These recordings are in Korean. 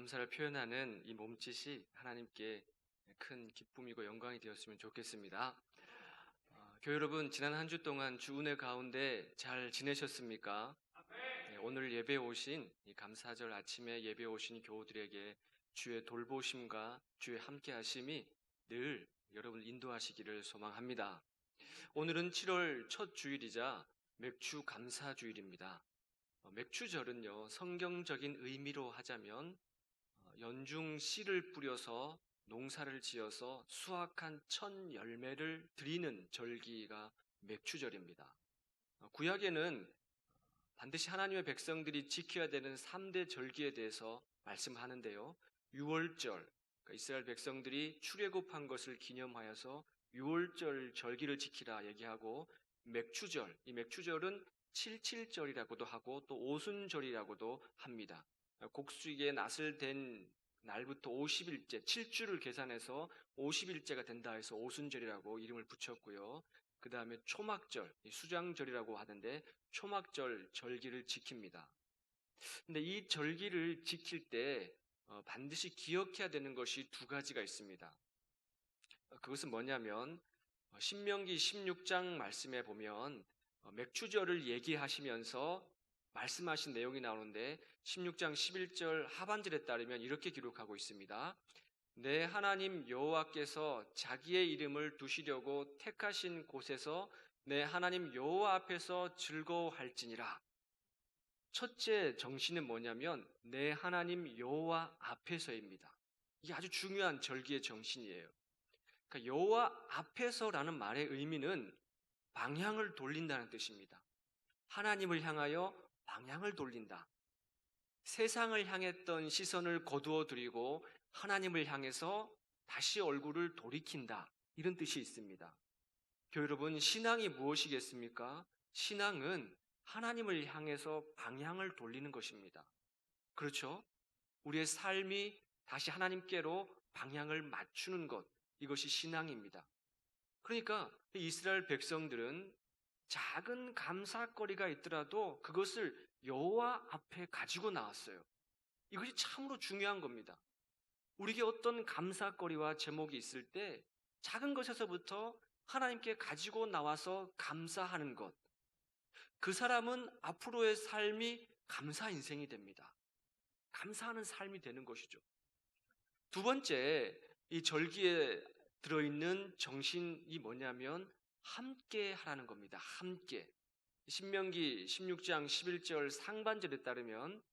감사를 표현하는 이 몸짓이 하나님께 큰 기쁨이고 영광이 되었으면 좋겠습니다. 교회 여러분, 지난 한 주 동안 주 은혜 가운데 잘 지내셨습니까? 네, 오늘 예배에 오신 이 감사절 아침에 예배에 오신 교우들에게 주의 돌보심과 주의 함께하심이 늘 여러분을 인도하시기를 소망합니다. 오늘은 7월 첫 주일이자 맥주 감사 주일입니다. 맥주절은요, 성경적인 의미로 하자면 연중 씨를 뿌려서 농사를 지어서 수확한 첫 열매를 드리는 절기가 맥주절입니다. 구약에는 반드시 하나님의 백성들이 지켜야 되는 3대 절기에 대해서 말씀하는데요. 유월절, 그러니까 이스라엘 백성들이 출애굽한 것을 기념하여서 유월절 절기를 지키라 얘기하고, 맥주절, 이 맥주절은 칠칠절이라고도 하고 또 오순절이라고도 합니다. 곡수기에 낫을 댄 날부터 50일째, 7주를 계산해서 50일째가 된다 해서 오순절이라고 이름을 붙였고요. 그 다음에 초막절, 수장절이라고 하는데 초막절 절기를 지킵니다. 근데 이 절기를 지킬 때 반드시 기억해야 되는 것이 두 가지가 있습니다. 그것은 뭐냐면 신명기 16장 말씀에 보면 맥주절을 얘기하시면서 말씀하신 내용이 나오는데 16장 11절 하반절에 따르면 이렇게 기록하고 있습니다. 내 하나님 여호와께서 자기의 이름을 두시려고 택하신 곳에서 내 하나님 여호와 앞에서 즐거워할지니라. 첫째 정신은 뭐냐면 내 하나님 여호와 앞에서입니다. 이게 아주 중요한 절기의 정신이에요. 그러니까 여호와 앞에서라는 말의 의미는 방향을 돌린다는 뜻입니다. 하나님을 향하여 방향을 돌린다. 세상을 향했던 시선을 거두어 드리고 하나님을 향해서 다시 얼굴을 돌이킨다. 이런 뜻이 있습니다. 교회 여러분, 신앙이 무엇이겠습니까? 신앙은 하나님을 향해서 방향을 돌리는 것입니다. 그렇죠? 우리의 삶이 다시 하나님께로 방향을 맞추는 것, 이것이 신앙입니다. 그러니까 이스라엘 백성들은 작은 감사거리가 있더라도 그것을 여호와 앞에 가지고 나왔어요. 이것이 참으로 중요한 겁니다. 우리에게 어떤 감사거리와 제목이 있을 때 작은 것에서부터 하나님께 가지고 나와서 감사하는 것, 그 사람은 앞으로의 삶이 감사 인생이 됩니다. 감사하는 삶이 되는 것이죠. 두 번째, 이 절기에 들어있는 정신이 뭐냐면 함께 하라는 겁니다. 함께. 신명기 16장 11절 상반절에 따르면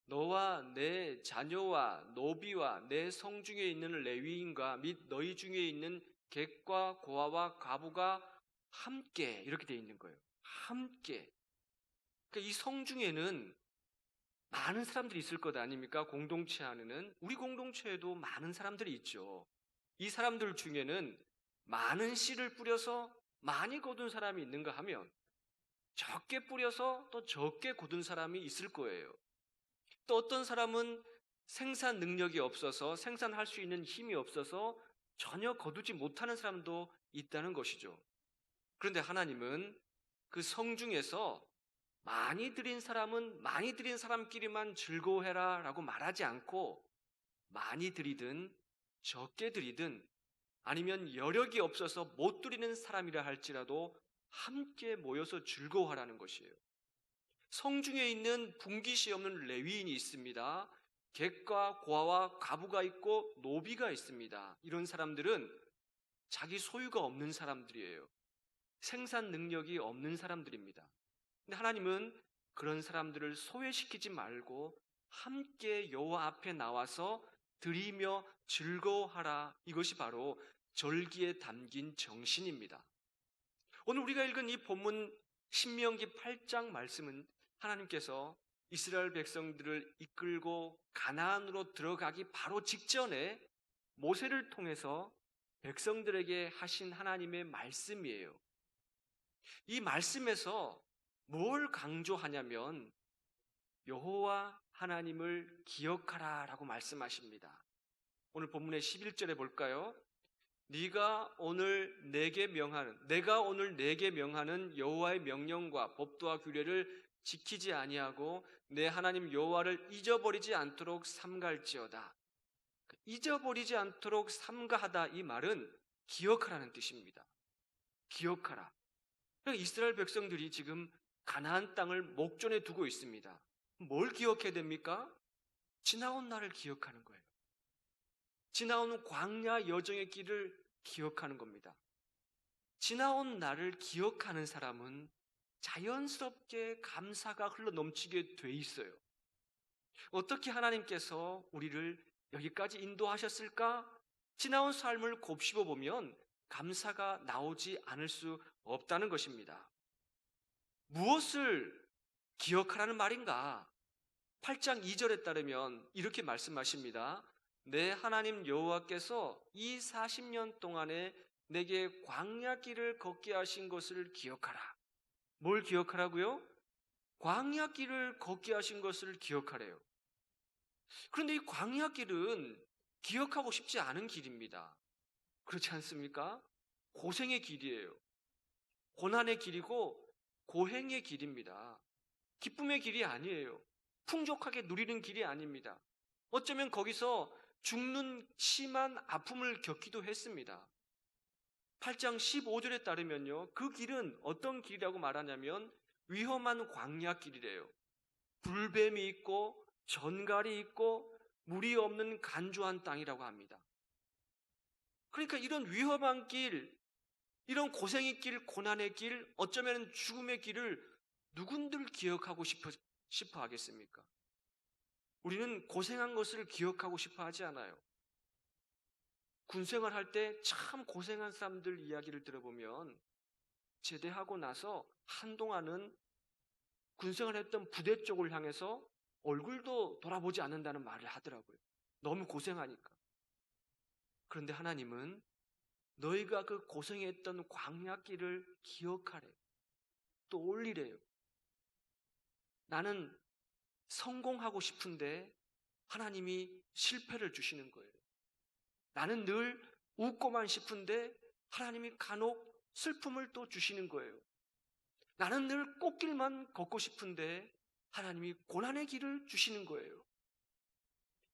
너와 내 자녀와 노비와 내 성중에 있는 레위인과 및 너희 중에 있는 객과 고아와 과부가 함께, 이렇게 되어 있는 거예요. 함께. 그러니까 이 성중에는 많은 사람들이 있을 것 아닙니까? 공동체 안에는. 우리 공동체에도 많은 사람들이 있죠. 이 사람들 중에는 많은 씨를 뿌려서 많이 거둔 사람이 있는가 하면 적게 뿌려서 또 적게 거둔 사람이 있을 거예요. 또 어떤 사람은 생산 능력이 없어서, 생산할 수 있는 힘이 없어서 전혀 거두지 못하는 사람도 있다는 것이죠. 그런데 하나님은 그 성중에서 많이 드린 사람은 많이 드린 사람끼리만 즐거워해라 라고 말하지 않고, 많이 드리든 적게 드리든 아니면 여력이 없어서 못 드리는 사람이라 할지라도 함께 모여서 즐거워하라는 것이에요. 성중에 있는 분깃이 없는 레위인이 있습니다. 객과 고아와 과부가 있고 노비가 있습니다. 이런 사람들은 자기 소유가 없는 사람들이에요. 생산 능력이 없는 사람들입니다. 근데 하나님은 그런 사람들을 소외시키지 말고 함께 여호와 앞에 나와서 드리며 즐거워하라. 이것이 바로 절기에 담긴 정신입니다. 오늘 우리가 읽은 이 본문 신명기 8장 말씀은 하나님께서 이스라엘 백성들을 이끌고 가나안으로 들어가기 바로 직전에 모세를 통해서 백성들에게 하신 하나님의 말씀이에요. 이 말씀에서 뭘 강조하냐면 여호와 하나님을 기억하라 라고 말씀하십니다. 오늘 본문의 11절에 볼까요? 내가 오늘 내게 명하는 여호와의 명령과 법도와 규례를 지키지 아니하고 내 하나님 여호와를 잊어버리지 않도록 삼갈지어다. 잊어버리지 않도록 삼가하다, 이 말은 기억하라는 뜻입니다. 기억하라. 그러니까 이스라엘 백성들이 지금 가나안 땅을 목전에 두고 있습니다. 뭘 기억해야 됩니까? 지나온 날을 기억하는 거예요. 지나온 광야 여정의 길을 기억하는 겁니다. 지나온 날을 기억하는 사람은 자연스럽게 감사가 흘러 넘치게 돼 있어요. 어떻게 하나님께서 우리를 여기까지 인도하셨을까? 지나온 삶을 곱씹어 보면 감사가 나오지 않을 수 없다는 것입니다. 무엇을 기억하라는 말인가? 8장 2절에 따르면 이렇게 말씀하십니다. 내 하나님 여호와께서 이 40년 동안에 내게 광야길을 걷게 하신 것을 기억하라. 뭘 기억하라고요? 광야길을 걷게 하신 것을 기억하래요. 그런데 이 광야길은 기억하고 싶지 않은 길입니다. 그렇지 않습니까? 고생의 길이에요. 고난의 길이고 고행의 길입니다. 기쁨의 길이 아니에요. 풍족하게 누리는 길이 아닙니다. 어쩌면 거기서 죽는 심한 아픔을 겪기도 했습니다. 8장 15절에 따르면요, 그 길은 어떤 길이라고 말하냐면 위험한 광야길이래요. 불뱀이 있고 전갈이 있고 물이 없는 간조한 땅이라고 합니다. 그러니까 이런 위험한 길, 이런 고생의 길, 고난의 길, 어쩌면 죽음의 길을 누군들 기억하고 싶어 하겠습니까? 우리는 고생한 것을 기억하고 싶어 하지 않아요. 군생활 할 때 참 고생한 사람들 이야기를 들어보면 제대하고 나서 한동안은 군생활 했던 부대 쪽을 향해서 얼굴도 돌아보지 않는다는 말을 하더라고요. 너무 고생하니까. 그런데 하나님은 너희가 그 고생했던 광야길을 기억하래. 또 올리래요. 나는 성공하고 싶은데 하나님이 실패를 주시는 거예요. 나는 늘 웃고만 싶은데 하나님이 간혹 슬픔을 또 주시는 거예요. 나는 늘 꽃길만 걷고 싶은데 하나님이 고난의 길을 주시는 거예요.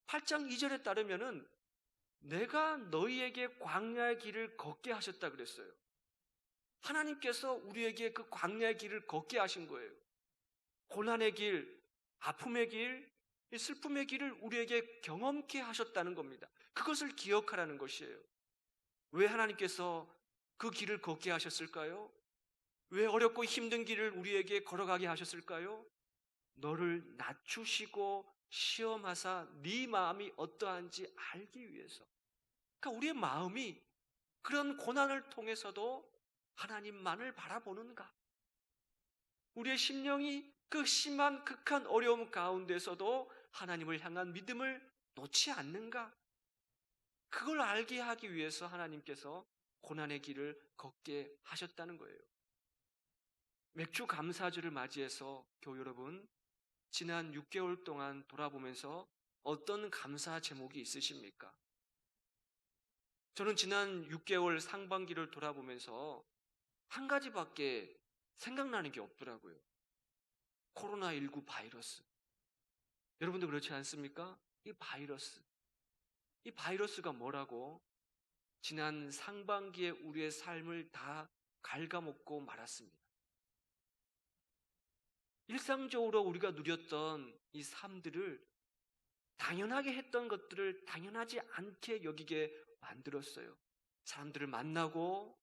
8장 2절에 따르면은 내가 너희에게 광야의 길을 걷게 하셨다 그랬어요. 하나님께서 우리에게 그 광야의 길을 걷게 하신 거예요. 고난의 길, 아픔의 길, 슬픔의 길을 우리에게 경험케 하셨다는 겁니다. 그것을 기억하라는 것이에요. 왜 하나님께서 그 길을 걷게 하셨을까요? 왜 어렵고 힘든 길을 우리에게 걸어가게 하셨을까요? 너를 낮추시고 시험하사 네 마음이 어떠한지 알기 위해서. 그러니까 우리의 마음이 그런 고난을 통해서도 하나님만을 바라보는가? 우리의 심령이 그 심한 극한 어려움 가운데서도 하나님을 향한 믿음을 놓지 않는가? 그걸 알게 하기 위해서 하나님께서 고난의 길을 걷게 하셨다는 거예요. 맥주 감사주를 맞이해서 교회 여러분, 지난 6개월 동안 돌아보면서 어떤 감사 제목이 있으십니까? 저는 지난 6개월 상반기를 돌아보면서 한 가지밖에 생각나는 게 없더라고요. 코로나19 바이러스. 여러분도 그렇지 않습니까? 이 바이러스가 뭐라고 지난 상반기에 우리의 삶을 다 갉아먹고 말았습니다. 일상적으로 우리가 누렸던 이 삶들을, 당연하게 했던 것들을 당연하지 않게 여기게 만들었어요. 사람들을 만나고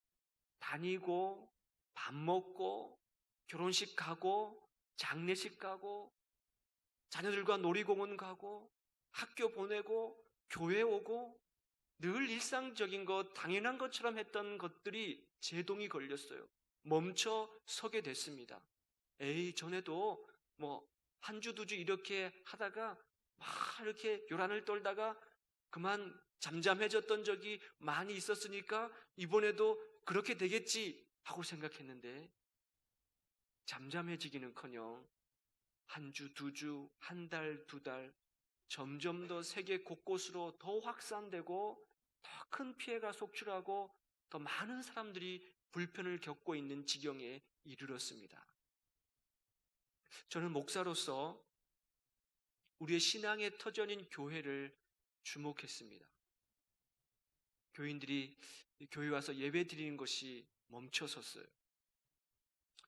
다니고 밥 먹고 결혼식 가고 장례식 가고 자녀들과 놀이공원 가고 학교 보내고 교회 오고 늘 일상적인 것, 당연한 것처럼 했던 것들이 제동이 걸렸어요. 멈춰 서게 됐습니다. 전에도 한 주, 두 주 이렇게 하다가 막 이렇게 요란을 떨다가 그만 잠잠해졌던 적이 많이 있었으니까 이번에도 그렇게 되겠지 하고 생각했는데 잠잠해지기는커녕 한 주, 두 주, 한 달, 두 달 점점 더 세계 곳곳으로 더 확산되고 더 큰 피해가 속출하고 더 많은 사람들이 불편을 겪고 있는 지경에 이르렀습니다. 저는 목사로서 우리의 신앙의 터전인 교회를 주목했습니다. 교인들이 교회 와서 예배 드리는 것이 멈춰섰어요.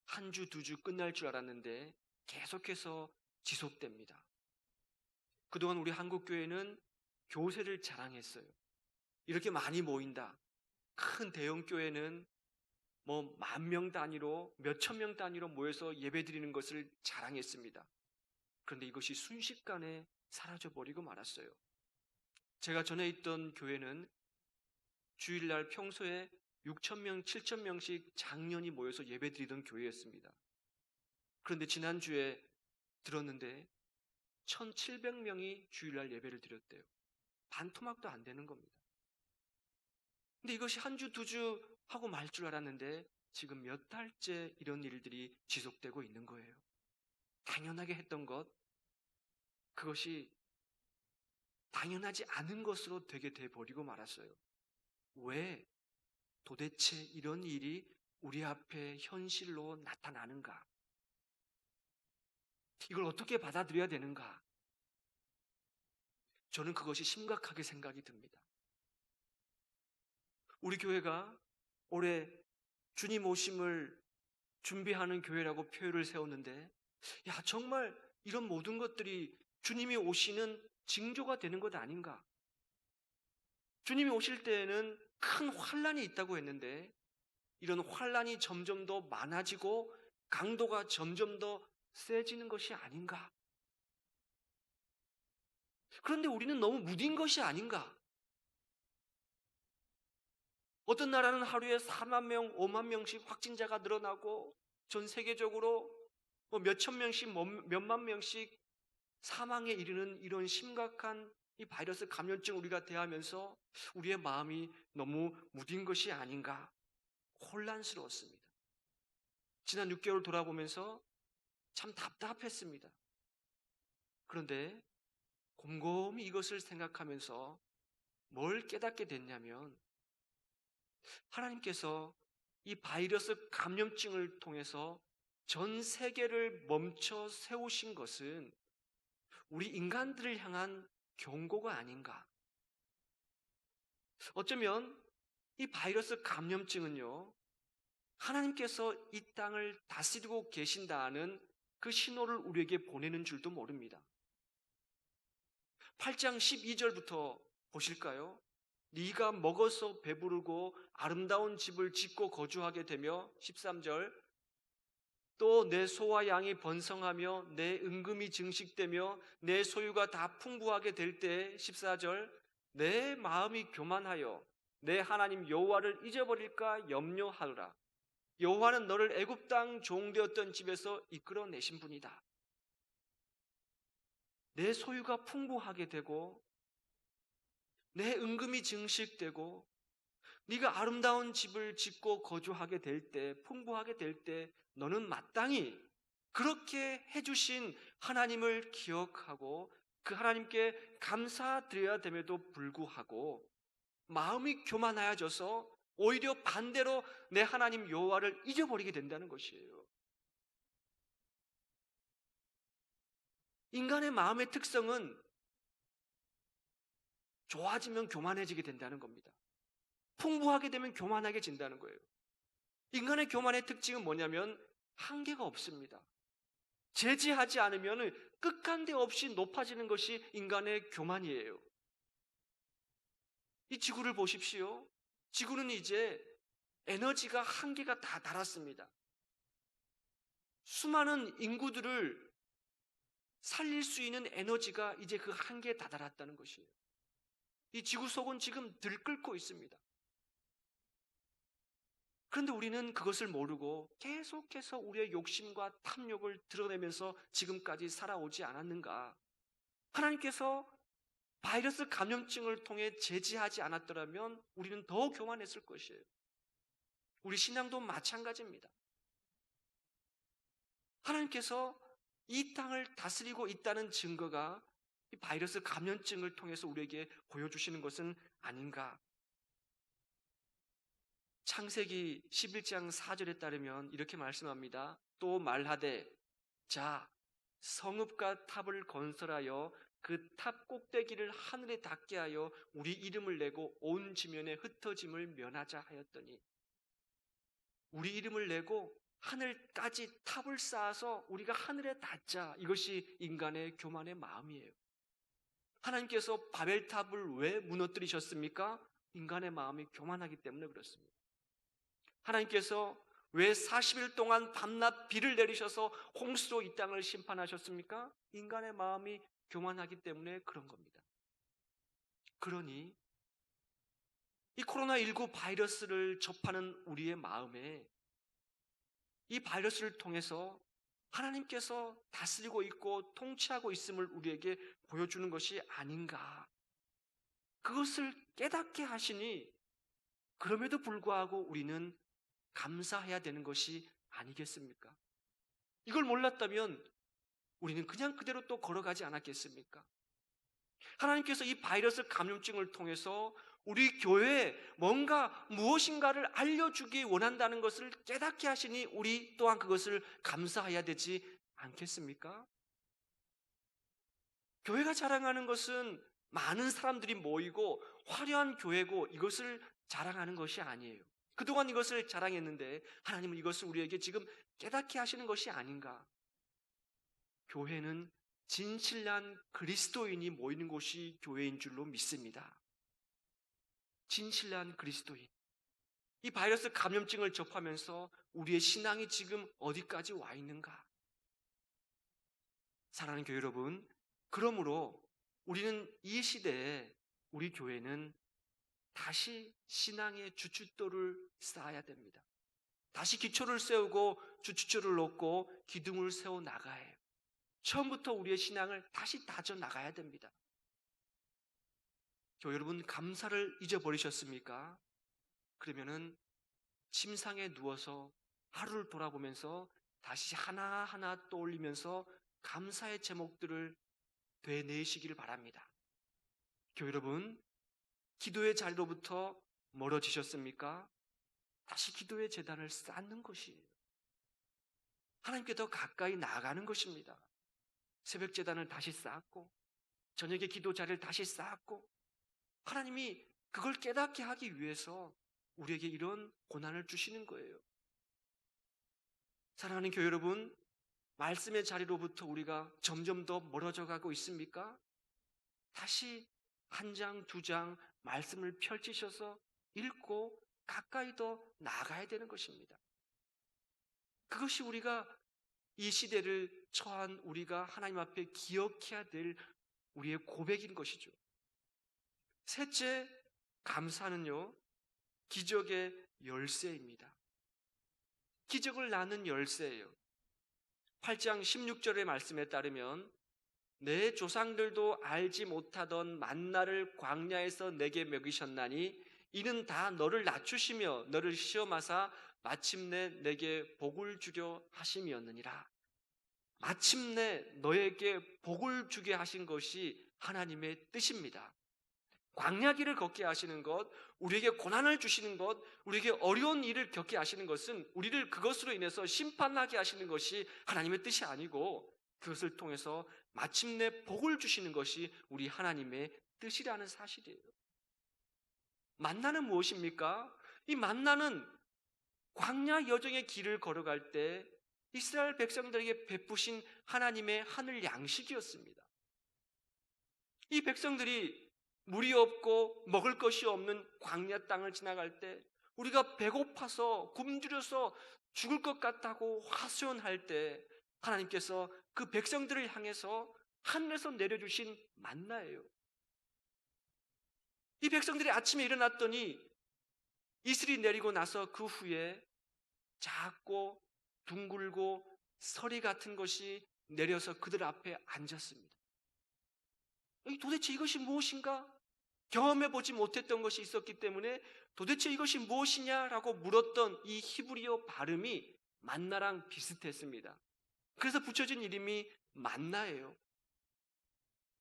한 주, 두 주 끝날 줄 알았는데 계속해서 지속됩니다. 그동안 우리 한국교회는 교세를 자랑했어요. 이렇게 많이 모인다. 큰 대형 교회는 뭐 10,000명 단위로, 몇천 명 단위로 모여서 예배 드리는 것을 자랑했습니다. 그런데 이것이 순식간에 사라져버리고 말았어요. 제가 전에 있던 교회는 주일날 평소에 6,000명, 7,000명씩 장년이 모여서 예배 드리던 교회였습니다. 그런데 지난주에 들었는데 1,700명이 주일날 예배를 드렸대요. 반토막도 안 되는 겁니다. 근데 이것이 한 주, 두 주 하고 말 줄 알았는데 지금 몇 달째 이런 일들이 지속되고 있는 거예요. 당연하게 했던 것, 그것이 당연하지 않은 것으로 되게 돼버리고 말았어요. 왜 도대체 이런 일이 우리 앞에 현실로 나타나는가? 이걸 어떻게 받아들여야 되는가? 저는 그것이 심각하게 생각이 듭니다. 우리 교회가 올해 주님 오심을 준비하는 교회라고 표를 세웠는데, 야, 정말 이런 모든 것들이 주님이 오시는 징조가 되는 것 아닌가? 주님이 오실 때에는 큰 환란이 있다고 했는데 이런 환란이 점점 더 많아지고 강도가 점점 더 세지는 것이 아닌가? 그런데 우리는 너무 무딘 것이 아닌가? 어떤 나라는 하루에 4만 명, 5만 명씩 확진자가 늘어나고 전 세계적으로 몇천 명씩, 몇만 명씩 사망에 이르는 이런 심각한 이 바이러스 감염증 우리가 대하면서 우리의 마음이 너무 무딘 것이 아닌가? 혼란스러웠습니다. 지난 6개월 돌아보면서 참 답답했습니다. 그런데 곰곰이 이것을 생각하면서 뭘 깨닫게 됐냐면 하나님께서 이 바이러스 감염증을 통해서 전 세계를 멈춰 세우신 것은 우리 인간들을 향한 경고가 아닌가. 어쩌면 이 바이러스 감염증은요, 하나님께서 이 땅을 다스리고 계신다는 그 신호를 우리에게 보내는 줄도 모릅니다. 8장 12절부터 보실까요? 네가 먹어서 배부르고 아름다운 집을 짓고 거주하게 되며 13절 또 내 소와 양이 번성하며 내 은금이 증식되며 내 소유가 다 풍부하게 될 때 14절 내 마음이 교만하여 내 하나님 여호와를 잊어버릴까 염려하노라. 여호와는 너를 애굽 땅 종되었던 집에서 이끌어내신 분이다. 내 소유가 풍부하게 되고 내 은금이 증식되고 네가 아름다운 집을 짓고 거주하게 될 때, 풍부하게 될 때 너는 마땅히 그렇게 해주신 하나님을 기억하고 그 하나님께 감사드려야 됨에도 불구하고 마음이 교만하여져서 오히려 반대로 내 하나님 여호와를 잊어버리게 된다는 것이에요. 인간의 마음의 특성은 좋아지면 교만해지게 된다는 겁니다. 풍부하게 되면 교만하게 진다는 거예요. 인간의 교만의 특징은 뭐냐면 한계가 없습니다. 제지하지 않으면 끝간데 없이 높아지는 것이 인간의 교만이에요. 이 지구를 보십시오. 지구는 이제 에너지가 한계가 다 달았습니다. 수많은 인구들을 살릴 수 있는 에너지가 이제 그 한계에 다다랐다는 것이에요. 이 지구 속은 지금 들끓고 있습니다. 그런데 우리는 그것을 모르고 계속해서 우리의 욕심과 탐욕을 드러내면서 지금까지 살아오지 않았는가? 하나님께서 바이러스 감염증을 통해 제지하지 않았더라면 우리는 더 교만했을 것이에요. 우리 신앙도 마찬가지입니다. 하나님께서 이 땅을 다스리고 있다는 증거가 이 바이러스 감염증을 통해서 우리에게 보여주시는 것은 아닌가? 창세기 11장 4절에 따르면 이렇게 말씀합니다. 또 말하되 자 성읍과 탑을 건설하여 그 탑 꼭대기를 하늘에 닿게 하여 우리 이름을 내고 온 지면에 흩어짐을 면하자 하였더니, 우리 이름을 내고 하늘까지 탑을 쌓아서 우리가 하늘에 닿자, 이것이 인간의 교만의 마음이에요. 하나님께서 바벨탑을 왜 무너뜨리셨습니까? 인간의 마음이 교만하기 때문에 그렇습니다. 하나님께서 왜 40일 동안 밤낮 비를 내리셔서 홍수로 이 땅을 심판하셨습니까? 인간의 마음이 교만하기 때문에 그런 겁니다. 그러니 이 코로나19 바이러스를 접하는 우리의 마음에 이 바이러스를 통해서 하나님께서 다스리고 있고 통치하고 있음을 우리에게 보여주는 것이 아닌가, 그것을 깨닫게 하시니 그럼에도 불구하고 우리는 감사해야 되는 것이 아니겠습니까? 이걸 몰랐다면 우리는 그냥 그대로 또 걸어가지 않았겠습니까? 하나님께서 이 바이러스 감염증을 통해서 우리 교회에 뭔가 무엇인가를 알려주기 원한다는 것을 깨닫게 하시니 우리 또한 그것을 감사해야 되지 않겠습니까? 교회가 자랑하는 것은 많은 사람들이 모이고 화려한 교회고 이것을 자랑하는 것이 아니에요. 그동안 이것을 자랑했는데 하나님은 이것을 우리에게 지금 깨닫게 하시는 것이 아닌가. 교회는 진실한 그리스도인이 모이는 곳이 교회인 줄로 믿습니다. 진실한 그리스도인. 이 바이러스 감염증을 접하면서 우리의 신앙이 지금 어디까지 와 있는가? 사랑하는 교회 여러분, 그러므로 우리는 이 시대에 우리 교회는 다시 신앙의 주춧돌을 쌓아야 됩니다. 다시 기초를 세우고 주춧돌을 놓고 기둥을 세워 나가야 해요. 처음부터 우리의 신앙을 다시 다져 나가야 됩니다. 교회 여러분, 감사를 잊어버리셨습니까? 그러면은 침상에 누워서 하루를 돌아보면서 다시 하나하나 떠올리면서 감사의 제목들을 되뇌시기를 바랍니다. 교회 여러분, 기도의 자리로부터 멀어지셨습니까? 다시 기도의 제단을 쌓는 것이에요. 하나님께 더 가까이 나아가는 것입니다. 새벽 제단을 다시 쌓고 저녁에 기도 자리를 다시 쌓고, 하나님이 그걸 깨닫게 하기 위해서 우리에게 이런 고난을 주시는 거예요. 사랑하는 교회 여러분, 말씀의 자리로부터 우리가 점점 더 멀어져 가고 있습니까? 다시 한 장, 두 장 말씀을 펼치셔서 읽고 가까이 더 나아가야 되는 것입니다. 그것이 우리가 이 시대를 처한 우리가 하나님 앞에 기억해야 될 우리의 고백인 것이죠. 셋째, 감사는요, 기적의 열쇠입니다. 기적을 낳는 열쇠예요. 8장 16절의 말씀에 따르면 내 조상들도 알지 못하던 만나를 광야에서 내게 먹이셨나니 이는 다 너를 낮추시며 너를 시험하사 마침내 내게 복을 주려 하심이었느니라. 마침내 너에게 복을 주게 하신 것이 하나님의 뜻입니다. 광야길을 걷게 하시는 것, 우리에게 고난을 주시는 것, 우리에게 어려운 일을 겪게 하시는 것은 우리를 그것으로 인해서 심판하게 하시는 것이 하나님의 뜻이 아니고 그것을 통해서 마침내 복을 주시는 것이 우리 하나님의 뜻이라는 사실이에요. 만나는 무엇입니까? 이 만나는 광야 여정의 길을 걸어갈 때 이스라엘 백성들에게 베푸신 하나님의 하늘 양식이었습니다. 이 백성들이 물이 없고 먹을 것이 없는 광야 땅을 지나갈 때 우리가 배고파서 굶주려서 죽을 것 같다고 하소연할 때 하나님께서 그 백성들을 향해서 하늘에서 내려주신 만나예요. 이 백성들이 아침에 일어났더니 이슬이 내리고 나서 그 후에 작고 둥글고 서리 같은 것이 내려서 그들 앞에 앉았습니다. 도대체 이것이 무엇인가? 경험해보지 못했던 것이 있었기 때문에 도대체 이것이 무엇이냐라고 물었던 이 히브리어 발음이 만나랑 비슷했습니다. 그래서 붙여진 이름이 만나예요.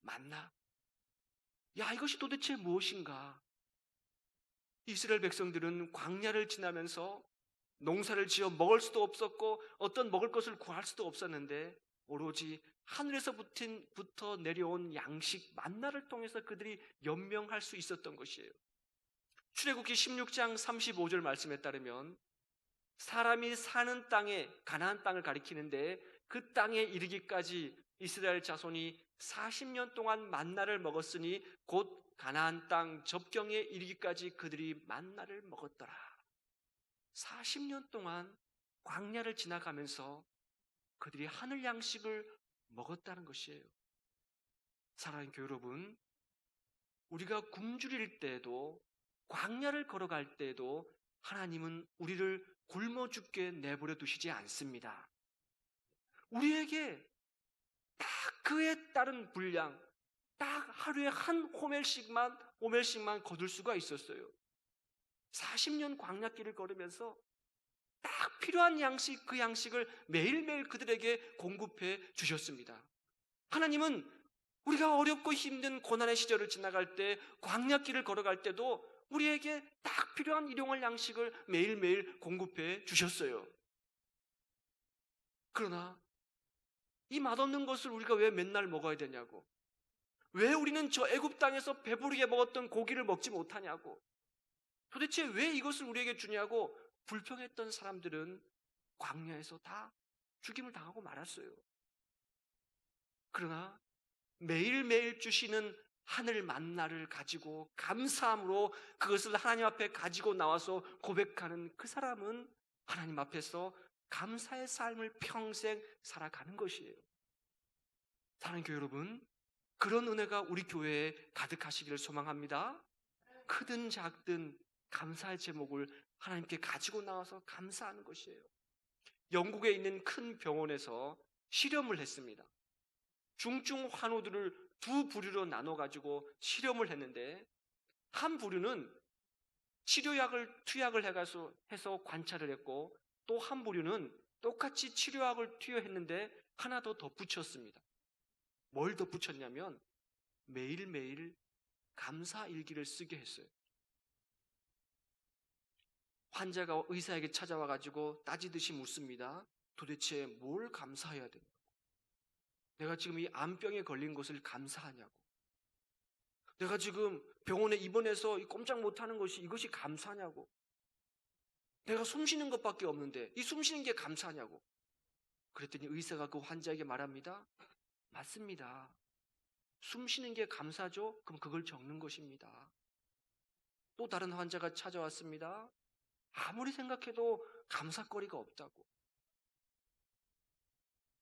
만나. 야, 이것이 도대체 무엇인가? 이스라엘 백성들은 광야를 지나면서 농사를 지어 먹을 수도 없었고 어떤 먹을 것을 구할 수도 없었는데 오로지 하늘에서부터 내려온 양식 만나를 통해서 그들이 연명할 수 있었던 것이에요. 출애굽기 16장 35절 말씀에 따르면 사람이 사는 땅에, 가나안 땅을 가리키는데 그 땅에 이르기까지 이스라엘 자손이 40년 동안 만나를 먹었으니 곧 가나안 땅 접경에 이르기까지 그들이 만나를 먹었더라. 40년 동안 광야를 지나가면서 그들이 하늘 양식을 먹었다는 것이에요. 사랑하는 교회 여러분, 우리가 굶주릴 때에도, 광야를 걸어갈 때에도 하나님은 우리를 굶어 죽게 내버려 두시지 않습니다. 우리에게 딱 그에 따른 분량, 딱 하루에 한 오멜씩만 거둘 수가 있었어요. 40년 광야길을 걸으면서 딱 필요한 양식, 그 양식을 매일매일 그들에게 공급해 주셨습니다. 하나님은 우리가 어렵고 힘든 고난의 시절을 지나갈 때, 광야길을 걸어갈 때도 우리에게 딱 필요한 일용할 양식을 매일매일 공급해 주셨어요. 그러나 이 맛없는 것을 우리가 왜 맨날 먹어야 되냐고, 왜 우리는 저 애굽 땅에서 배부르게 먹었던 고기를 먹지 못하냐고, 도대체 왜 이것을 우리에게 주냐고 불평했던 사람들은 광야에서 다 죽임을 당하고 말았어요. 그러나 매일매일 주시는 하늘 만나를 가지고 감사함으로 그것을 하나님 앞에 가지고 나와서 고백하는 그 사람은 하나님 앞에서 감사의 삶을 평생 살아가는 것이에요. 사랑하는 교회 여러분, 그런 은혜가 우리 교회에 가득하시기를 소망합니다. 크든 작든 감사의 제목을 하나님께 가지고 나와서 감사하는 것이에요. 영국에 있는 큰 병원에서 실험을 했습니다. 중증 환우들을 두 부류로 나눠가지고 실험을 했는데, 한 부류는 치료약을 투약을 해서 관찰을 했고, 또 한 부류는 똑같이 치료약을 투여했는데 하나 더 덧붙였습니다. 뭘 덧붙였냐면 매일매일 감사 일기를 쓰게 했어요. 환자가 의사에게 찾아와가지고 따지듯이 묻습니다. 도대체 뭘 감사해야 됩니까? 내가 지금 이 암병에 걸린 것을 감사하냐고, 내가 지금 병원에 입원해서 꼼짝 못하는 것이 이것이 감사하냐고, 내가 숨 쉬는 것밖에 없는데 이 숨 쉬는 게 감사하냐고. 그랬더니 의사가 그 환자에게 말합니다. 맞습니다. 숨 쉬는 게 감사죠? 그럼 그걸 적는 것입니다. 또 다른 환자가 찾아왔습니다. 아무리 생각해도 감사거리가 없다고.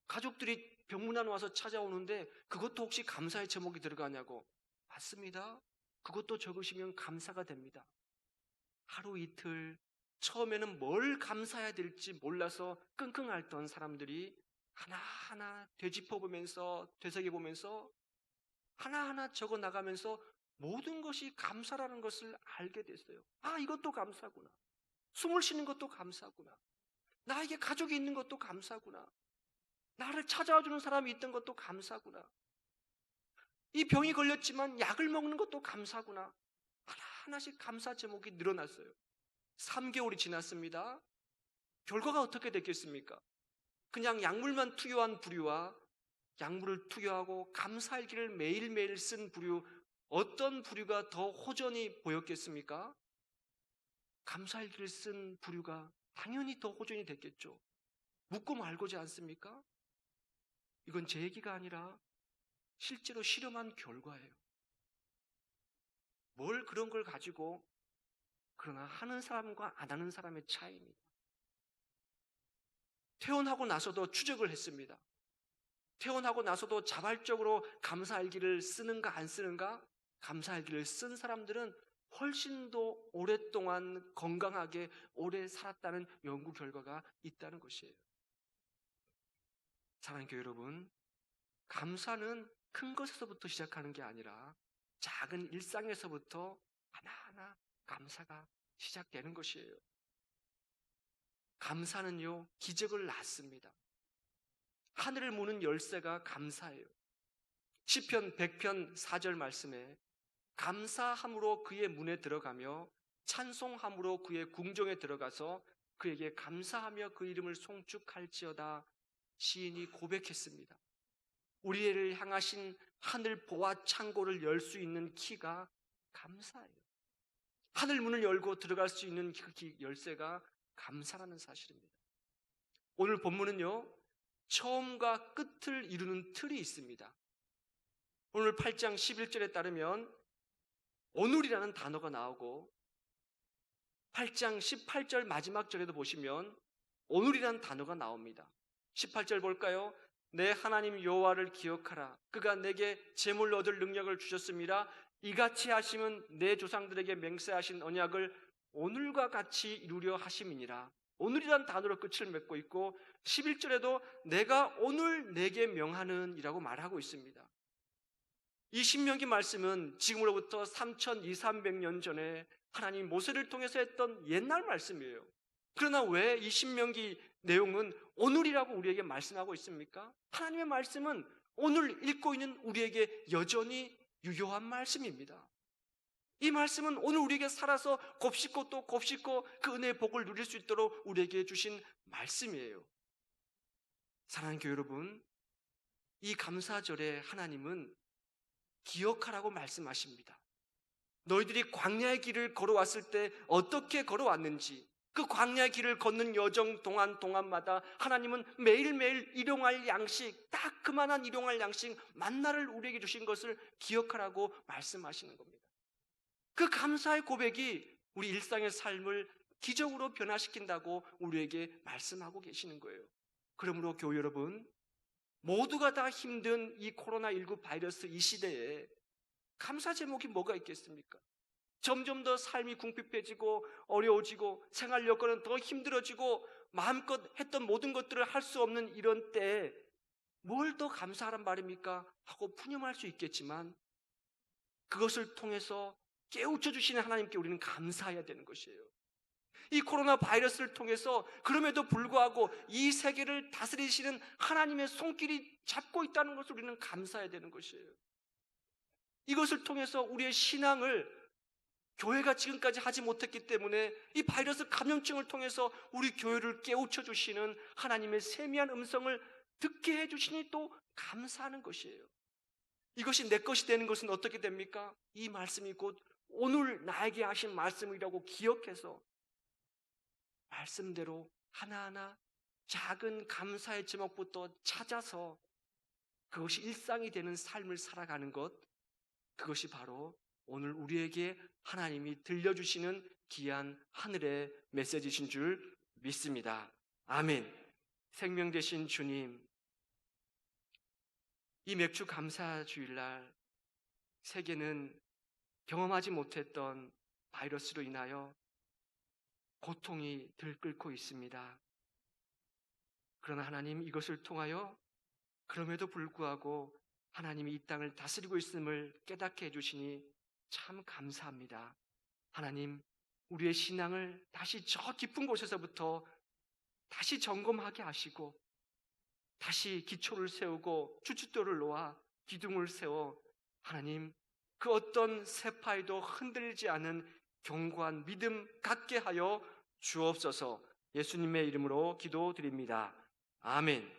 가족들이 병문안 와서 찾아오는데 그것도 혹시 감사의 제목이 들어가냐고. 맞습니다. 그것도 적으시면 감사가 됩니다. 하루 이틀 처음에는 뭘 감사해야 될지 몰라서 끙끙 앓던 사람들이 하나하나 되짚어보면서, 되새겨보면서 하나하나 적어 나가면서 모든 것이 감사라는 것을 알게 됐어요. 아, 이것도 감사구나. 숨을 쉬는 것도 감사구나. 나에게 가족이 있는 것도 감사구나. 나를 찾아와주는 사람이 있던 것도 감사구나. 이 병이 걸렸지만 약을 먹는 것도 감사구나. 하나하나씩 감사 제목이 늘어났어요. 3개월이 지났습니다. 결과가 어떻게 됐겠습니까? 그냥 약물만 투여한 부류와 약물을 투여하고 감사일기를 매일매일 쓴 부류, 어떤 부류가 더 호전이 보였겠습니까? 감사일기를 쓴 부류가 당연히 더 호전이 됐겠죠. 묻고 말고지 않습니까? 이건 제 얘기가 아니라 실제로 실험한 결과예요. 뭘 그런 걸 가지고, 그러나 하는 사람과 안 하는 사람의 차이입니다. 퇴원하고 나서도 추적을 했습니다. 퇴원하고 나서도 자발적으로 감사일기를 쓰는가 안 쓰는가? 감사일기를 쓴 사람들은 훨씬 더 오랫동안 건강하게 오래 살았다는 연구 결과가 있다는 것이에요. 사랑하는 교회 여러분, 감사는 큰 것에서부터 시작하는 게 아니라 작은 일상에서부터 하나하나 감사가 시작되는 것이에요. 감사는요, 기적을 낳습니다. 하늘을 무는 열쇠가 감사예요. 시편 100편 4절 말씀에 감사함으로 그의 문에 들어가며 찬송함으로 그의 궁정에 들어가서 그에게 감사하며 그 이름을 송축할지어다 시인이 고백했습니다. 우리를 향하신 하늘 보화 창고를 열 수 있는 키가 감사예요. 하늘 문을 열고 들어갈 수 있는 그 열쇠가 감사라는 사실입니다. 오늘 본문은요, 처음과 끝을 이루는 틀이 있습니다. 오늘 8장 11절에 따르면 오늘이라는 단어가 나오고 8장 18절 마지막 절에도 보시면 오늘이라는 단어가 나옵니다. 18절 볼까요? 내 하나님 여호와를 기억하라. 그가 내게 재물을 얻을 능력을 주셨습니다. 이같이 하심은 내 조상들에게 맹세하신 언약을 오늘과 같이 이루려 하심이니라. 오늘이란 단어로 끝을 맺고 있고 11절에도 내가 오늘 내게 명하는 이라고 말하고 있습니다. 이 신명기 말씀은 지금으로부터 3200~300년 전에 하나님 모세를 통해서 했던 옛날 말씀이에요. 그러나 왜 이 신명기 내용은 오늘이라고 우리에게 말씀하고 있습니까? 하나님의 말씀은 오늘 읽고 있는 우리에게 여전히 유효한 말씀입니다. 이 말씀은 오늘 우리에게 살아서 곱씹고 또 곱씹고 그 은혜의 복을 누릴 수 있도록 우리에게 주신 말씀이에요. 사랑하는 교회 여러분, 이 감사절에 하나님은 기억하라고 말씀하십니다. 너희들이 광야의 길을 걸어왔을 때 어떻게 걸어왔는지, 그 광야의 길을 걷는 여정 동안마다 하나님은 매일매일 일용할 양식, 딱 그만한 일용할 양식 만나를 우리에게 주신 것을 기억하라고 말씀하시는 겁니다. 그 감사의 고백이 우리 일상의 삶을 기적으로 변화시킨다고 우리에게 말씀하고 계시는 거예요. 그러므로 교회 여러분, 모두가 다 힘든 이 코로나19 바이러스 이 시대에 감사 제목이 뭐가 있겠습니까? 점점 더 삶이 궁핍해지고 어려워지고 생활 여건은 더 힘들어지고 마음껏 했던 모든 것들을 할 수 없는 이런 때에 뭘 더 감사하란 말입니까? 하고 푸념할 수 있겠지만 그것을 통해서 깨우쳐 주시는 하나님께 우리는 감사해야 되는 것이에요. 이 코로나 바이러스를 통해서 그럼에도 불구하고 이 세계를 다스리시는 하나님의 손길이 잡고 있다는 것을 우리는 감사해야 되는 것이에요. 이것을 통해서 우리의 신앙을 교회가 지금까지 하지 못했기 때문에 이 바이러스 감염증을 통해서 우리 교회를 깨우쳐 주시는 하나님의 세미한 음성을 듣게 해주시니 또 감사하는 것이에요. 이것이 내 것이 되는 것은 어떻게 됩니까? 이 말씀이 곧 오늘 나에게 하신 말씀이라고 기억해서 말씀대로 하나하나 작은 감사의 제목부터 찾아서 그것이 일상이 되는 삶을 살아가는 것, 그것이 바로 오늘 우리에게 하나님이 들려주시는 귀한 하늘의 메시지신 줄 믿습니다. 아멘. 생명 되신 주님, 이 맥주 감사 주일날 세계는 경험하지 못했던 바이러스로 인하여 고통이 들끓고 있습니다. 그러나 하나님, 이것을 통하여 그럼에도 불구하고 하나님이 이 땅을 다스리고 있음을 깨닫게 해주시니 참 감사합니다. 하나님, 우리의 신앙을 다시 저 깊은 곳에서부터 다시 점검하게 하시고 다시 기초를 세우고 주춧돌을 놓아 기둥을 세워 하나님, 그 어떤 세파에도 흔들리지 않은 견고한 믿음 갖게 하여 주옵소서. 예수님의 이름으로 기도드립니다. 아멘.